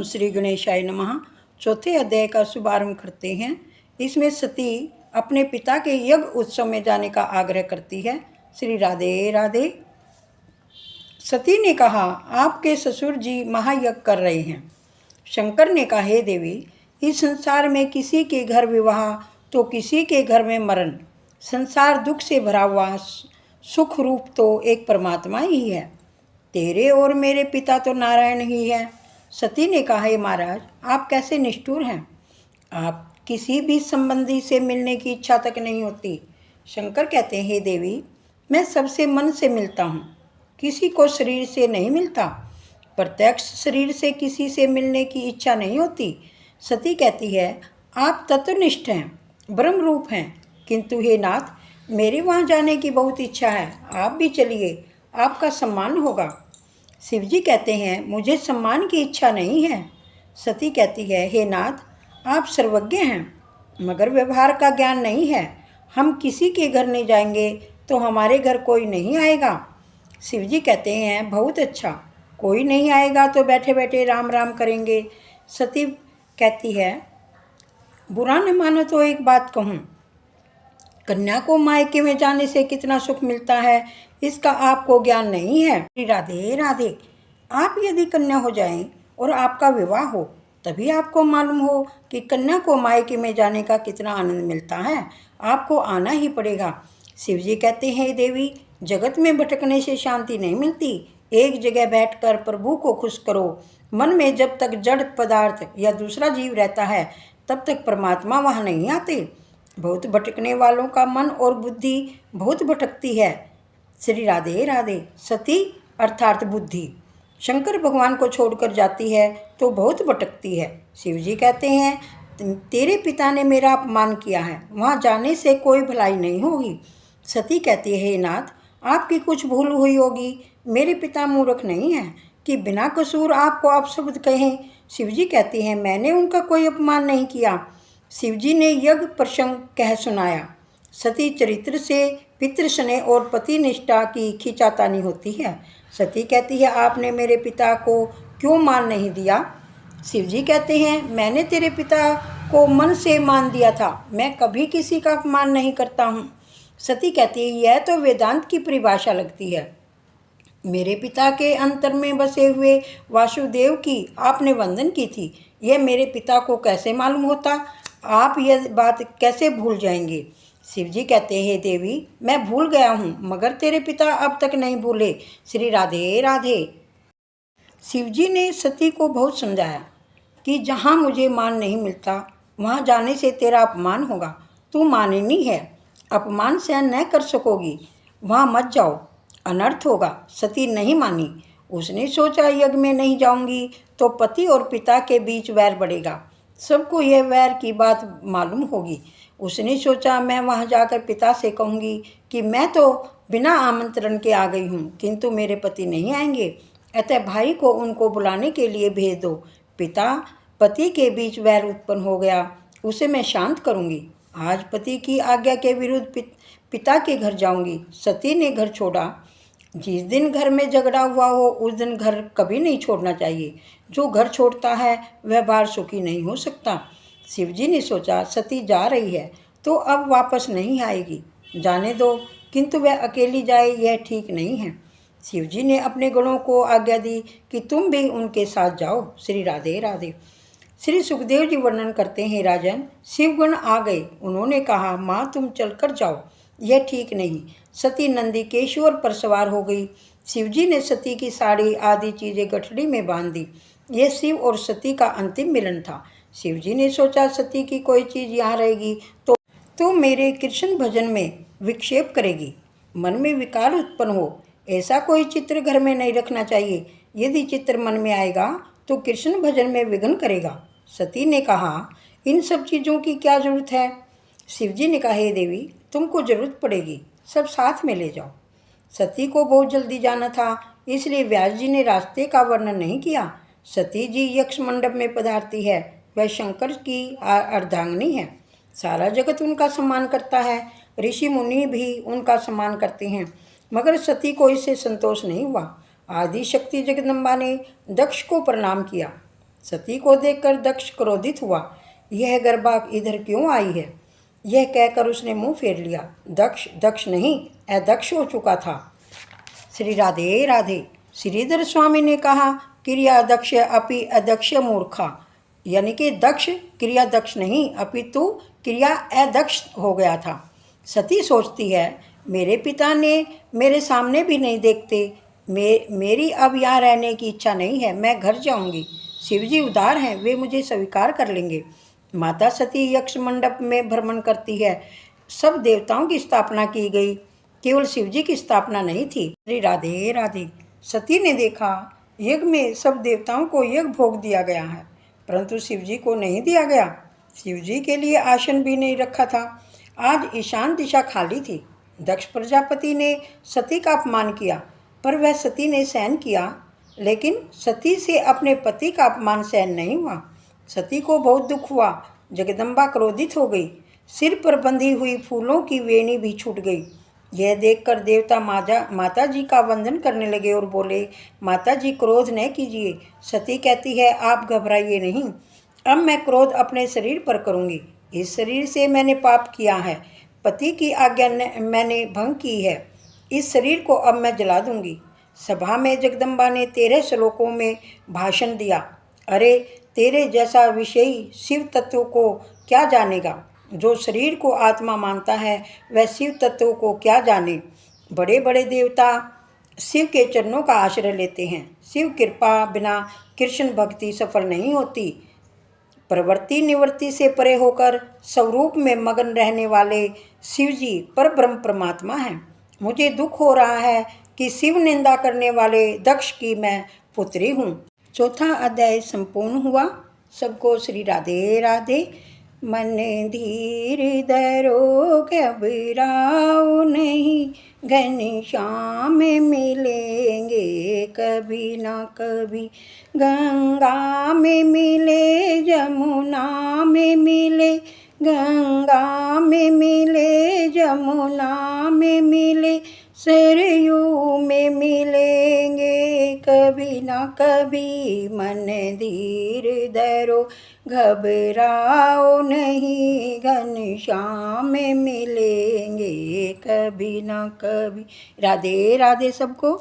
श्री गणेशाय नमः। चौथे अध्याय का शुभारंभ करते हैं। इसमें सती अपने पिता के यज्ञ उत्सव में जाने का आग्रह करती है। श्री राधे राधे। सती ने कहा, आपके ससुर जी महायज्ञ कर रहे हैं। शंकर ने कहा, हे देवी, इस संसार में किसी के घर विवाह तो किसी के घर में मरण। संसार दुख से भरा हुआ, सुख रूप तो एक परमात्मा ही है। तेरे और मेरे पिता तो नारायण ही है। सती ने कहा, हे महाराज, आप कैसे निष्ठुर हैं। आप किसी भी संबंधी से मिलने की इच्छा तक नहीं होती। शंकर कहते हैं, हे देवी, मैं सबसे मन से मिलता हूँ, किसी को शरीर से नहीं मिलता। प्रत्यक्ष शरीर से किसी से मिलने की इच्छा नहीं होती। सती कहती है, आप तत्वनिष्ठ हैं, ब्रह्म रूप हैं, किंतु हे नाथ, मेरे वहाँ जाने की बहुत इच्छा है। आप भी चलिए, आपका सम्मान होगा। शिवजी कहते हैं, मुझे सम्मान की इच्छा नहीं है। सती कहती है, हे नाथ, आप सर्वज्ञ हैं, मगर व्यवहार का ज्ञान नहीं है। हम किसी के घर नहीं जाएंगे तो हमारे घर कोई नहीं आएगा। शिवजी कहते हैं, बहुत अच्छा, कोई नहीं आएगा तो बैठे बैठे राम राम करेंगे। सती कहती है, बुरा न मानो तो एक बात कहूँ, कन्या को मायके में जाने से कितना सुख मिलता है, इसका आपको ज्ञान नहीं है। राधे राधे। आप यदि कन्या हो जाएं और आपका विवाह हो, तभी आपको मालूम हो कि कन्या को मायके में जाने का कितना आनंद मिलता है। आपको आना ही पड़ेगा। शिवजी कहते हैं, देवी, जगत में भटकने से शांति नहीं मिलती। एक जगह बैठकर प्रभु को खुश करो। मन में जब तक जड़ पदार्थ या दूसरा जीव रहता है, तब तक परमात्मा वहाँ नहीं आते। बहुत भटकने वालों का मन और बुद्धि बहुत भटकती है। श्री राधे राधे। सती अर्थात बुद्धि शंकर भगवान को छोड़कर जाती है तो बहुत भटकती है। शिवजी कहते हैं, तेरे पिता ने मेरा अपमान किया है, वहाँ जाने से कोई भलाई नहीं होगी। सती कहती है, हे नाथ, आपकी कुछ भूल हुई होगी। मेरे पिता मूर्ख नहीं हैं कि बिना कसूर आपको अपशब्द कहें। शिवजी कहती हैं, मैंने उनका कोई अपमान नहीं किया। शिवजी ने यज्ञ प्रसंग कह सुनाया। सती चरित्र से पितृ स्नेह और पति निष्ठा की खींचातानी होती है। सती कहती है, आपने मेरे पिता को क्यों मान नहीं दिया। शिवजी कहते हैं, मैंने तेरे पिता को मन से मान दिया था, मैं कभी किसी का अपमान नहीं करता हूँ। सती कहती है, यह तो वेदांत की परिभाषा लगती है। मेरे पिता के अंतर में बसे हुए वासुदेव की आपने वंदन की थी, यह मेरे पिता को कैसे मालूम होता। आप यह बात कैसे भूल जाएंगे। शिवजी कहते हैं, देवी, मैं भूल गया हूँ, मगर तेरे पिता अब तक नहीं भूले। श्री राधे राधे। शिवजी ने सती को बहुत समझाया कि जहाँ मुझे मान नहीं मिलता, वहाँ जाने से तेरा अपमान होगा। तू मानिनी है, अपमान सहन न कर सकोगी, वहाँ मत जाओ, अनर्थ होगा। सती नहीं मानी। उसने सोचा, यज्ञ में नहीं जाऊंगी तो पति और पिता के बीच वैर बढ़ेगा, सबको यह वैर की बात मालूम होगी। उसने सोचा, मैं वहाँ जाकर पिता से कहूँगी कि मैं तो बिना आमंत्रण के आ गई हूँ, किंतु मेरे पति नहीं आएंगे, अतः भाई को उनको बुलाने के लिए भेज दो। पिता पति के बीच वैर उत्पन्न हो गया, उसे मैं शांत करूँगी। आज पति की आज्ञा के विरुद्ध पिता के घर जाऊँगी। सती ने घर छोड़ा। जिस दिन घर में झगड़ा हुआ हो, उस दिन घर कभी नहीं छोड़ना चाहिए। जो घर छोड़ता है वह बाहर सुखी नहीं हो सकता। शिवजी ने सोचा, सती जा रही है तो अब वापस नहीं आएगी, जाने दो, किंतु वह अकेली जाए यह ठीक नहीं है। शिवजी ने अपने गणों को आज्ञा दी कि तुम भी उनके साथ जाओ। श्री राधे राधे। श्री सुखदेव जी वर्णन करते हैं, राजन, शिवगण आ गए। उन्होंने कहा, माँ तुम चलकर जाओ, यह ठीक नहीं। सती नंदीकेश्वर पर सवार हो गई। शिवजी ने सती की साड़ी आदि चीज़ें गठड़ी में बांध दी। यह शिव और सती का अंतिम मिलन था। शिवजी ने सोचा, सती की कोई चीज़ यहाँ रहेगी तो मेरे कृष्ण भजन में विक्षेप करेगी, मन में विकार उत्पन्न हो। ऐसा कोई चित्र घर में नहीं रखना चाहिए। यदि चित्र मन में आएगा तो कृष्ण भजन में विघ्न करेगा। सती ने कहा, इन सब चीज़ों की क्या जरूरत है। शिवजी ने कहा, हे देवी, तुमको जरूरत पड़ेगी, सब साथ में ले जाओ। सती को बहुत जल्दी जाना था, इसलिए व्यास जी ने रास्ते का वर्णन नहीं किया। सती जी यक्ष मंडप में पधारती है। वह शंकर की अर्धांगिनी है। सारा जगत उनका सम्मान करता है, ऋषि मुनि भी उनका सम्मान करते हैं, मगर सती को इससे संतोष नहीं हुआ। आदि शक्ति जगदम्बा ने दक्ष को प्रणाम किया। सती को देखकर दक्ष क्रोधित हुआ। यह गर्भाक इधर क्यों आई है? यह कहकर उसने मुंह फेर लिया। दक्ष दक्ष नहीं, अदक्ष हो चुका था। श्री राधे राधे। श्रीधर स्वामी ने कहा, क्रिया दक्ष अपि अदक्ष मूर्खा, यानी कि दक्ष क्रिया दक्ष नहीं अपितु क्रिया अदक्ष हो गया था। सती सोचती है, मेरे पिता ने मेरे सामने भी नहीं देखते, मेरी अब यहाँ रहने की इच्छा नहीं है, मैं घर जाऊंगी। शिवजी उदार हैं, वे मुझे स्वीकार कर लेंगे। माता सती यक्ष मंडप में भ्रमण करती है। सब देवताओं की स्थापना की गई, केवल शिवजी की स्थापना नहीं थी। श्री राधे राधे। सती ने देखा, यज्ञ में सब देवताओं को यज्ञ भोग दिया गया है, परंतु शिवजी को नहीं दिया गया। शिवजी के लिए आसन भी नहीं रखा था। आज ईशान दिशा खाली थी। दक्ष प्रजापति ने सती का अपमान किया, पर वह सती ने सहन किया, लेकिन सती से अपने पति का अपमान सहन नहीं हुआ। सती को बहुत दुख हुआ। जगदम्बा क्रोधित हो गई। सिर पर बंधी हुई फूलों की वेणी भी छूट गई। यह देखकर देवता माता जी का वंदन करने लगे और बोले, माता जी क्रोध न कीजिए। सती कहती है, आप घबराइए नहीं, अब मैं क्रोध अपने शरीर पर करूँगी। इस शरीर से मैंने पाप किया है, पति की आज्ञा मैंने भंग की है। इस शरीर को अब मैं जला दूंगी। सभा में जगदम्बा ने 13 श्लोकों में भाषण दिया। अरे, तेरे जैसा विषयी शिव तत्व को क्या जानेगा? जो शरीर को आत्मा मानता है वह शिव तत्व को क्या जाने। बड़े बड़े देवता शिव के चरणों का आश्रय लेते हैं। शिव कृपा बिना कृष्ण भक्ति सफल नहीं होती। प्रवृत्ति निवृत्ति से परे होकर स्वरूप में मगन रहने वाले शिवजी पर ब्रह्म परमात्मा हैं। मुझे दुख हो रहा है कि शिव निंदा करने वाले दक्ष की मैं पुत्री हूँ। चौथा अध्याय संपूर्ण हुआ। सबको श्री राधे राधे। मन धीर धरो घबराओ नहीं, घनश्याम मिलेंगे कभी ना कभी। गंगा में मिले, जमुना में मिले, गंगा में मिले, जमुना में मिले, सरयू में मिलेंगे कभी ना कभी। मन धीर धरो घबराओ नहीं, घनश्याम में मिलेंगे कभी ना कभी। राधे राधे सबको।